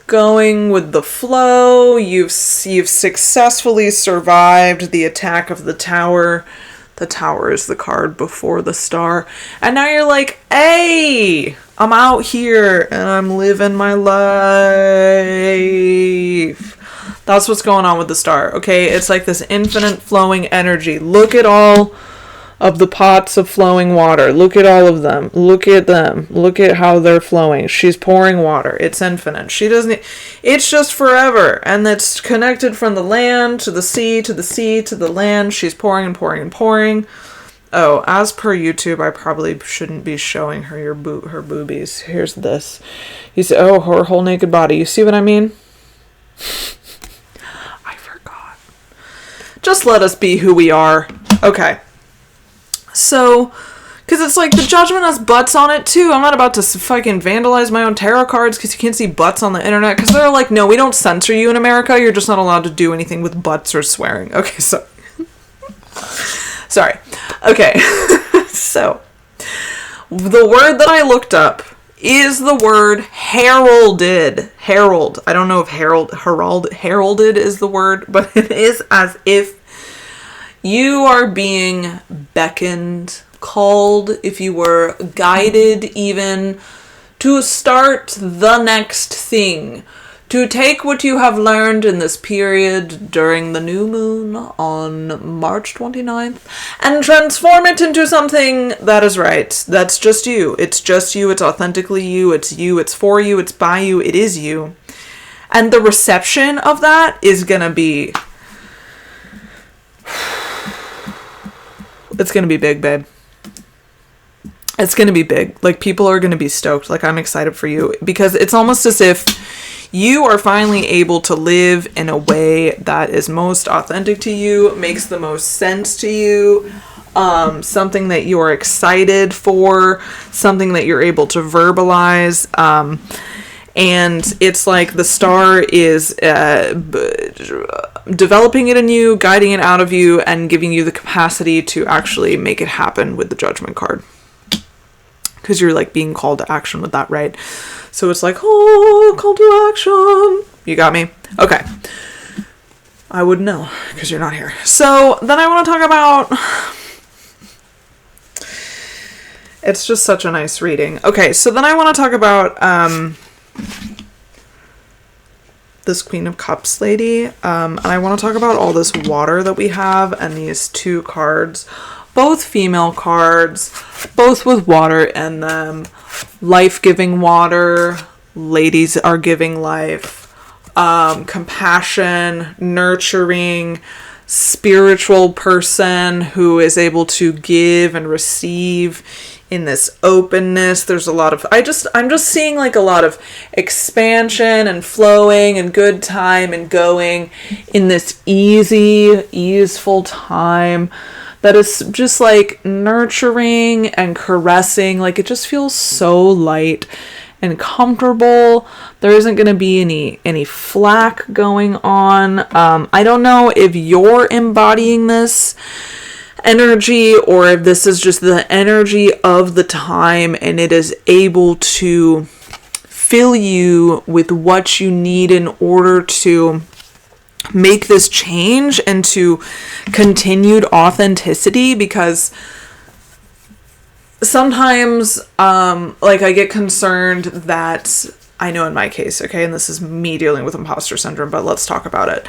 going with the flow. You've successfully survived the attack of the Tower. The Tower is the card before the Star. And now you're like, hey, I'm out here and I'm living my life. That's what's going on with the Star, okay? It's like this infinite flowing energy. Look at all of the pots of flowing water. Look at all of them. Look at them. Look at how they're flowing. She's pouring water. It's infinite. She doesn't... It's just forever. And it's connected from the land to the sea, to the sea, to the land. She's pouring and pouring and pouring. Oh, as per YouTube, I probably shouldn't be showing her her boobies. Here's this. You see, oh, her whole naked body. You see what I mean? I forgot. Just let us be who we are. Okay. So, because it's like the Judgment has butts on it too. I'm not about to fucking vandalize my own tarot cards because you can't see butts on the internet. Because they're like, no, we don't censor you in America. You're just not allowed to do anything with butts or swearing. Okay, so. Sorry. Okay. So, the word that I looked up is the word heralded. Herald. I don't know if heralded is the word, but it is as if you are being beckoned, called, if you were guided even, to start the next thing. To take what you have learned in this period during the new moon on March 29th and transform it into something that is right. That's just you. It's just you. It's authentically you. It's you. It's for you. It's by you. It is you. And the reception of that is going to be... It's going to be big, babe. It's going to be big. Like, people are going to be stoked. Like, I'm excited for you. Because it's almost as if you are finally able to live in a way that is most authentic to you, makes the most sense to you, something that you're excited for, something that you're able to verbalize. And it's like the star is developing it in you, guiding it out of you, and giving you the capacity to actually make it happen with the Judgment card. Because you're like being called to action with that, right? So it's like, oh, call to action. You got me? Okay. I wouldn't know because you're not here. So then I want to talk about... It's just such a nice reading. Okay, so then I want to talk about this Queen of Cups lady. And I want to talk about all this water that we have and these two cards. Both female cards, both with water in them. Life-giving water. Ladies are giving life. Compassion, nurturing, spiritual person who is able to give and receive in this openness. There's a lot of, I'm just seeing like a lot of expansion and flowing and good time and going in this easeful time that is just like nurturing and caressing. Like it just feels so light and comfortable. There isn't going to be any flack going on. I don't know if you're embodying this energy or if this is just the energy of the time and it is able to fill you with what you need in order to make this change into continued authenticity. Because sometimes like I get concerned that, I know in my case, okay, and this is me dealing with imposter syndrome, but let's talk about it.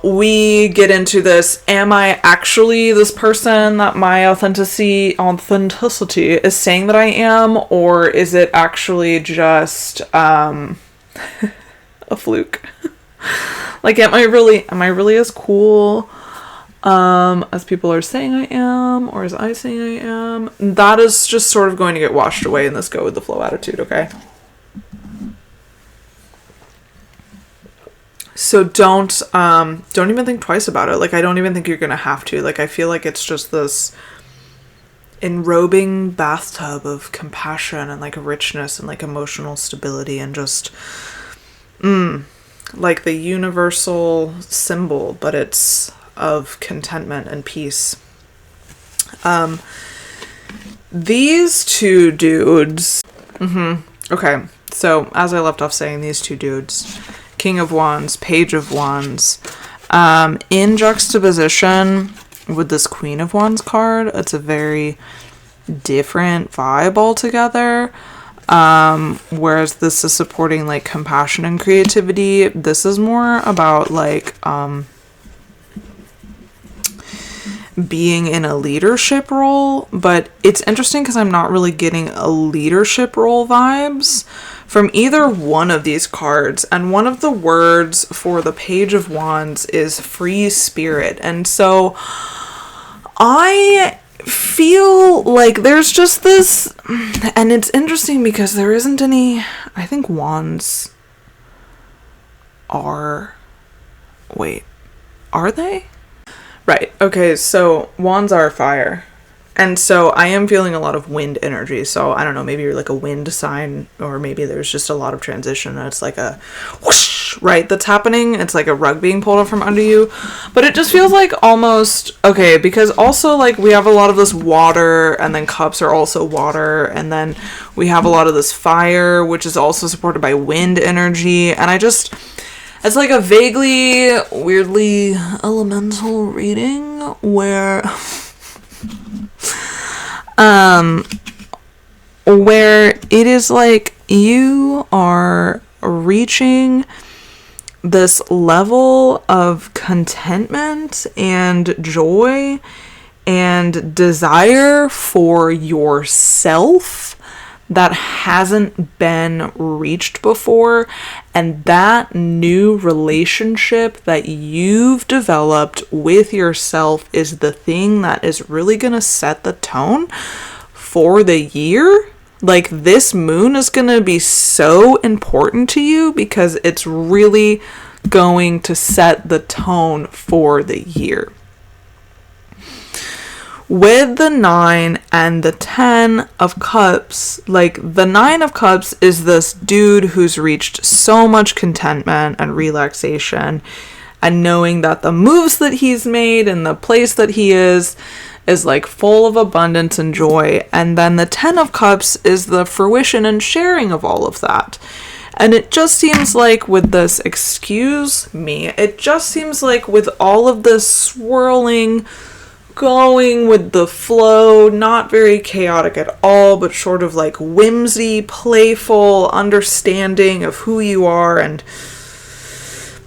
We get into this, am I actually this person that my authenticity is saying that I am, or is it actually just a fluke? Like, am I really as cool as people are saying I am, or as I saying I am? That is just sort of going to get washed away in this go with the flow attitude, okay? So don't even think twice about it. Like, I don't even think you're gonna have to. Like, I feel like it's just this enrobing bathtub of compassion and like richness and like emotional stability and just like the universal symbol, but it's of contentment and peace. These two dudes. Okay, so as I left off saying, these two dudes, King of Wands, Page of Wands, in juxtaposition with this Queen of Wands card, it's a very different vibe altogether. Whereas this is supporting like compassion and creativity, this is more about like being in a leadership role. But it's interesting because I'm not really getting a leadership role vibes from either one of these cards. And one of the words for the Page of Wands is free spirit. And so I feel like there's just this, and it's interesting because there isn't any, I think wands are, wait, are they? Right, okay, so wands are fire. And so I am feeling a lot of wind energy. So I don't know, maybe you're like a wind sign, or maybe there's just a lot of transition and it's like a whoosh, right, that's happening. It's like a rug being pulled up from under you. But it just feels like almost, okay, because also like we have a lot of this water, and then cups are also water, and then we have a lot of this fire, which is also supported by wind energy. And it's like a vaguely, weirdly elemental reading where where it is like you are reaching this level of contentment and joy and desire for yourself that hasn't been reached before, and that new relationship that you've developed with yourself is the thing that is really gonna set the tone for the year. Like, this moon is gonna be so important to you because it's really going to set the tone for the year. with the 9 and the 10 of cups, like the 9 of cups is this dude who's reached so much contentment and relaxation, and knowing that the moves that he's made and the place that he is like full of abundance and joy. And then the 10 of cups is the fruition and sharing of all of that. And it just seems like with this, it just seems like with all of this swirling, going with the flow, not very chaotic at all, but sort of like whimsy, playful understanding of who you are and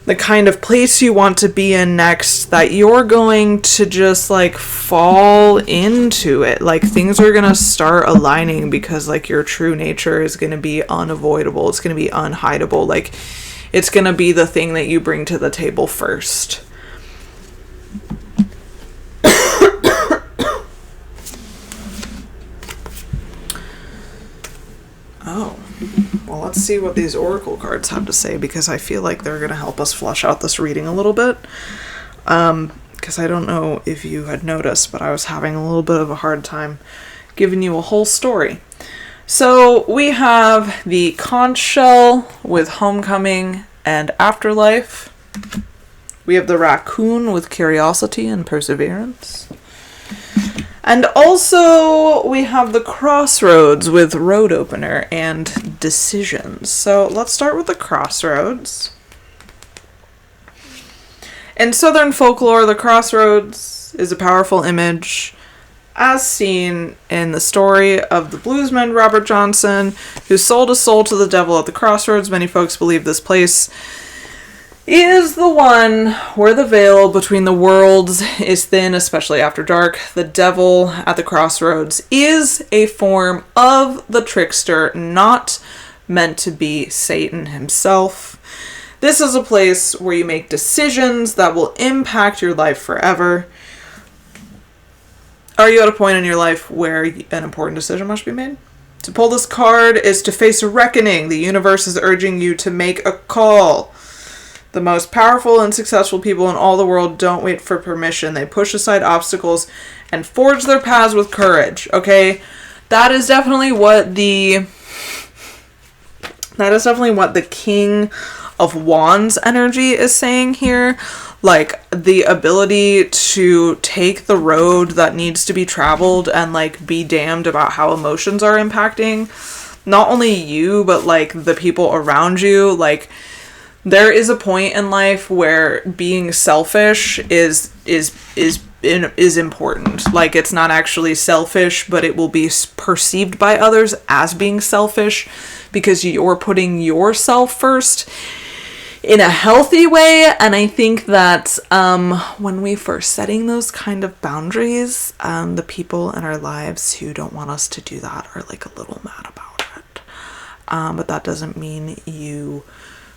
the kind of place you want to be in next, that you're going to just like fall into it. Like things are going to start aligning because like your true nature is going to be unavoidable. It's going to be unhideable. Like it's going to be the thing that you bring to the table first. Oh, well, let's see what these oracle cards have to say, because I feel like they're going to help us flush out this reading a little bit. Because I don't know if you had noticed, but I was having a little bit of a hard time giving you a whole story. So we have the conch shell with homecoming and afterlife. We have the raccoon with curiosity and perseverance. And also, we have the crossroads with road opener and decisions. So let's start with the crossroads. In Southern folklore, the crossroads is a powerful image, as seen in the story of the bluesman Robert Johnson, who sold his soul to the devil at the crossroads. Many folks believe this place is the one where the veil between the worlds is thin, especially after dark. The devil at the crossroads is a form of the trickster, not meant to be Satan himself. This is a place where you make decisions that will impact your life forever. Are you at a point in your life where an important decision must be made? To pull this card is to face a reckoning. The universe is urging you to make a call. The most powerful and successful people in all the world don't wait for permission. They push aside obstacles and forge their paths with courage. Okay? That is definitely what the King of Wands energy is saying here. Like, the ability to take the road that needs to be traveled and, like, be damned about how emotions are impacting not only you, but, like, the people around you. Like, there is a point in life where being selfish is important. Like, it's not actually selfish, but it will be perceived by others as being selfish because you're putting yourself first in a healthy way. And I think that when we first setting those kind of boundaries, the people in our lives who don't want us to do that are like a little mad about it. But that doesn't mean you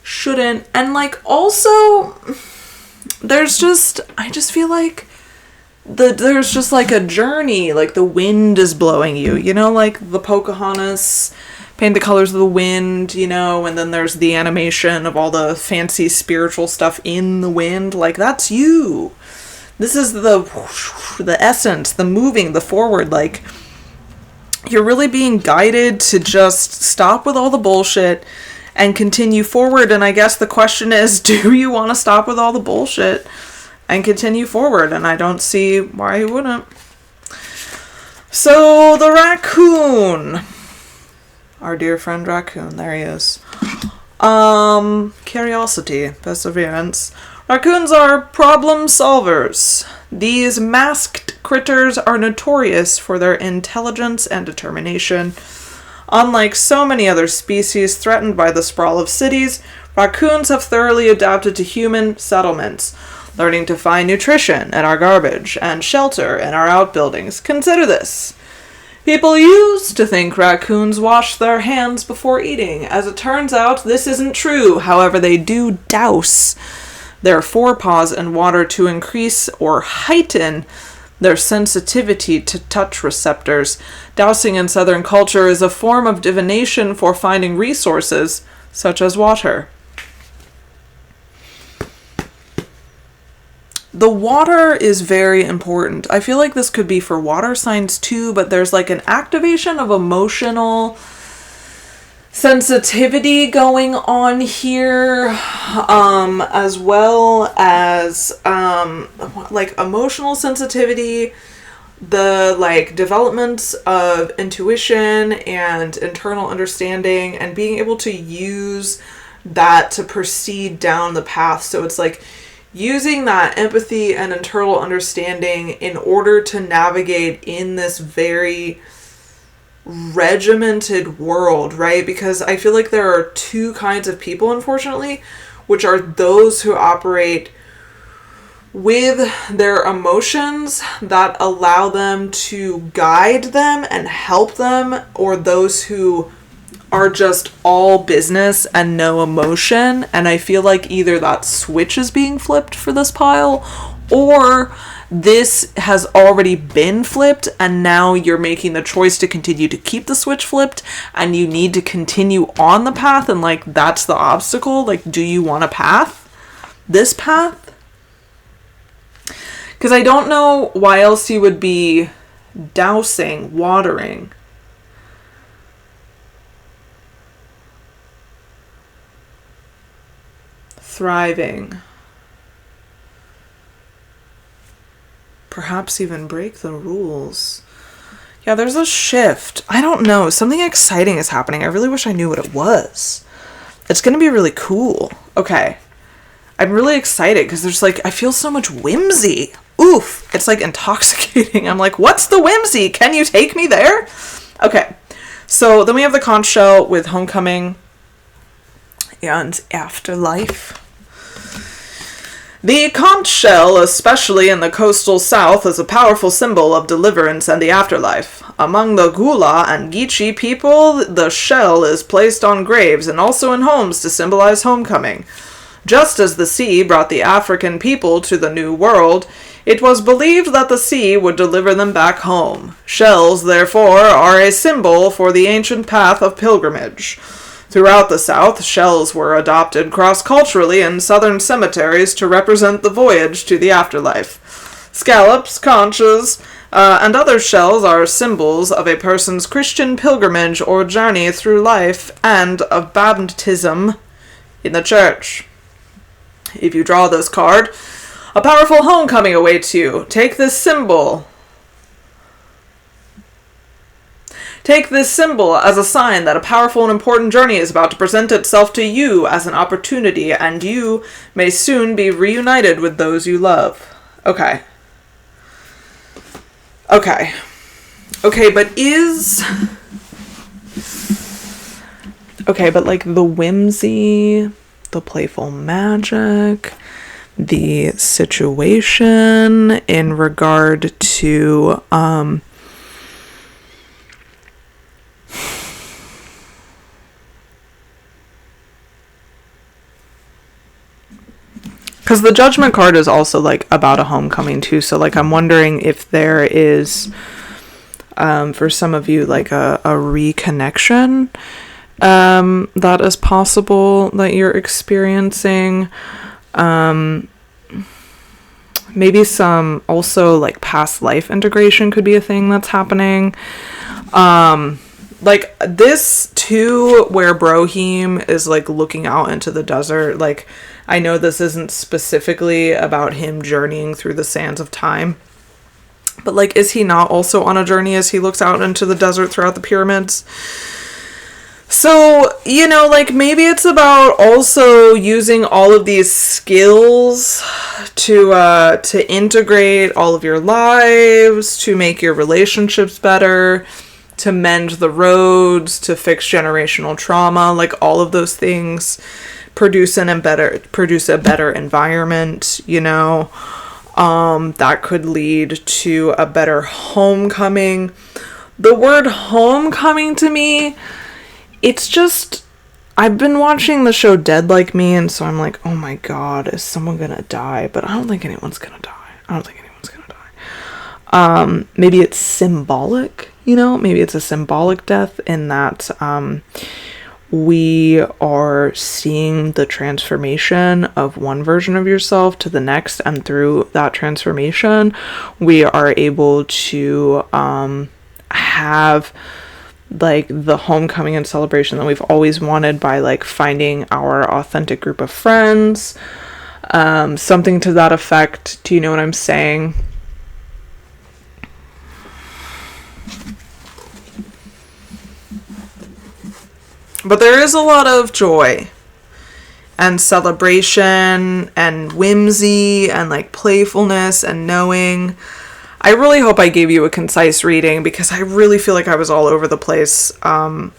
shouldn't. And like, also, I just feel like there's just like a journey, like the wind is blowing you, you know, like the Pocahontas paint the colors of the wind, you know, and then there's the animation of all the fancy spiritual stuff in the wind. Like, that's you. This is the essence, the moving, the forward. Like, you're really being guided to just stop with all the bullshit and continue forward. And I guess the question is, do you want to stop with all the bullshit and continue forward? And I don't see why you wouldn't. So, the raccoon. Our dear friend raccoon, there he is. Curiosity, perseverance. Raccoons are problem solvers. These masked critters are notorious for their intelligence and determination. Unlike so many other species threatened by the sprawl of cities, raccoons have thoroughly adapted to human settlements, learning to find nutrition in our garbage and shelter in our outbuildings. Consider this. People used to think raccoons wash their hands before eating. As it turns out, this isn't true. However, they do douse their forepaws in water to increase or heighten their sensitivity to touch receptors. Dousing in Southern culture is a form of divination for finding resources, such as water. The water is very important. I feel like this could be for water signs too, but there's like an activation of emotional sensitivity going on here, as well as like emotional sensitivity, the like development of intuition and internal understanding, and being able to use that to proceed down the path. So it's like using that empathy and internal understanding in order to navigate in this very regimented world, right? Because I feel like there are two kinds of people, unfortunately, which are those who operate with their emotions that allow them to guide them and help them, or those who are just all business and no emotion. And I feel like either that switch is being flipped for this pile, or this has already been flipped and now you're making the choice to continue to keep the switch flipped, and you need to continue on the path, and like that's the obstacle. Like, do you want a path? This path? Because I don't know why else you would be dousing, watering. Thriving. Perhaps even break the rules. Yeah, there's a shift. I don't know. Something exciting is happening. I really wish I knew what it was. It's going to be really cool. Okay. I'm really excited because there's like, I feel so much whimsy. Oof. It's like intoxicating. I'm like, what's the whimsy? Can you take me there? Okay. So then we have the conch shell with homecoming and afterlife. The conch shell, especially in the coastal south, is a powerful symbol of deliverance and the afterlife. Among the Gula and Geechee people, the shell is placed on graves and also in homes to symbolize homecoming. Just as the sea brought the African people to the New World, it was believed that the sea would deliver them back home. Shells, therefore, are a symbol for the ancient path of pilgrimage. Throughout the South, shells were adopted cross-culturally in southern cemeteries to represent the voyage to the afterlife. Scallops, conches, and other shells are symbols of a person's Christian pilgrimage or journey through life, and of baptism in the church. If you draw this card, a powerful homecoming awaits you. Take this symbol as a sign that a powerful and important journey is about to present itself to you as an opportunity, and you may soon be reunited with those you love. Okay. Okay, but like the whimsy, the playful magic, the situation in regard to, because the Judgment card is also, like, about a homecoming, too. So, like, I'm wondering if there is, for some of you, like, a reconnection that is possible that you're experiencing. Maybe some, also, like, past life integration could be a thing that's happening. Like, this, too, where Brohim is, like, looking out into the desert, like, I know this isn't specifically about him journeying through the sands of time, but, like, is he not also on a journey as he looks out into the desert throughout the pyramids? So, you know, like, maybe it's about also using all of these skills to integrate all of your lives, to make your relationships better, to mend the roads, to fix generational trauma, like, all of those things produce a better environment, you know, that could lead to a better homecoming. The word homecoming to me, it's just, I've been watching the show Dead Like Me, and so I'm like, oh my god, is someone gonna die? But I don't think anyone's gonna die. Maybe it's symbolic, you know, maybe it's a symbolic death in that, we are seeing the transformation of one version of yourself to the next, and through that transformation we are able to have like the homecoming and celebration that we've always wanted by like finding our authentic group of friends, something to that effect. Do you know what I'm saying? But there is a lot of joy and celebration and whimsy and like playfulness and knowing. I really hope I gave you a concise reading because I really feel like I was all over the place. But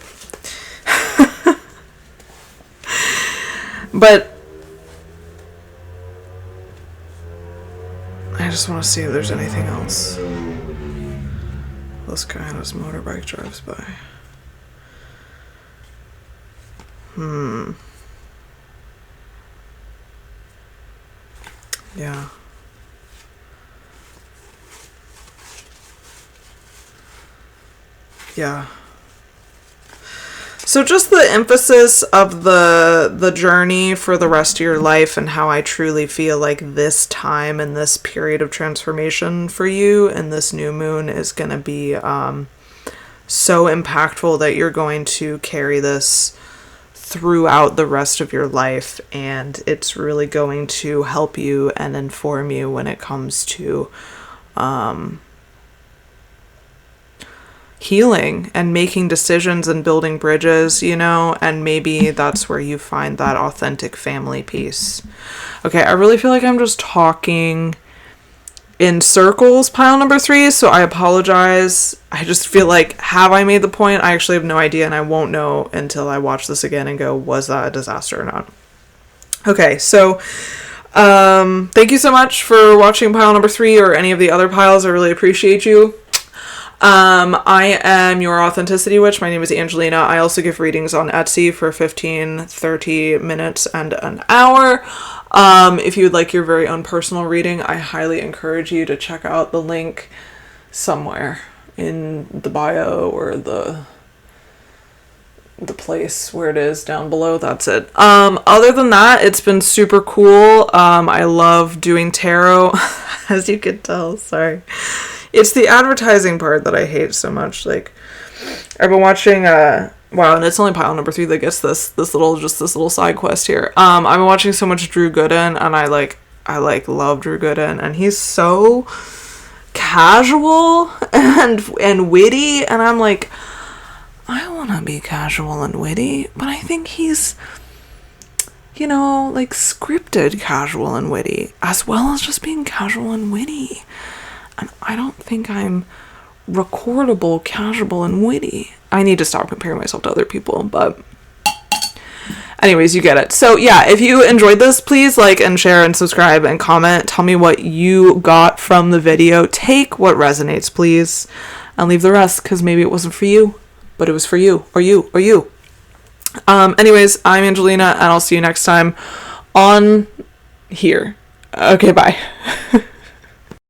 I just want to see if there's anything else. This guy on his motorbike drives by. Yeah. Yeah. So just the emphasis of the journey for the rest of your life, and how I truly feel like this time and this period of transformation for you and this new moon is going to be so impactful that you're going to carry this throughout the rest of your life, and it's really going to help you and inform you when it comes to healing and making decisions and building bridges, you know, and maybe that's where you find that authentic family piece. Okay, I really feel like I'm just talking in circles, pile number 3, so I apologize. I just feel like, have I made the point? I actually have no idea, and I won't know until I watch this again and go, was that a disaster or not? Okay, so thank you so much for watching pile number 3 or any of the other piles. I really appreciate you. I am your Authenticity Witch. My name is Angelina. I also give readings on Etsy for 15, 30 minutes, and an hour. If you would like your very own personal reading, I highly encourage you to check out the link somewhere in the bio or the place where it is down below. That's it. Other than that, it's been super cool. I love doing tarot, as you can tell. Sorry. It's the advertising part that I hate so much. Like, I've been watching, wow, and it's only pile number 3 that gets this little side quest here. I've been watching so much Drew Gooden, and I love Drew Gooden, and he's so casual and witty, and I'm like, I want to be casual and witty, but I think he's, you know, like scripted casual and witty, as well as just being casual and witty. And I don't think I'm recordable, casual, and witty. I need to stop comparing myself to other people, but anyways, you get it. So yeah, if you enjoyed this, please like and share and subscribe and comment. Tell me what you got from the video. Take what resonates, please, and leave the rest, because maybe it wasn't for you, but it was for you, or you, or you. Anyways, I'm Angelina, and I'll see you next time on here. Okay, bye.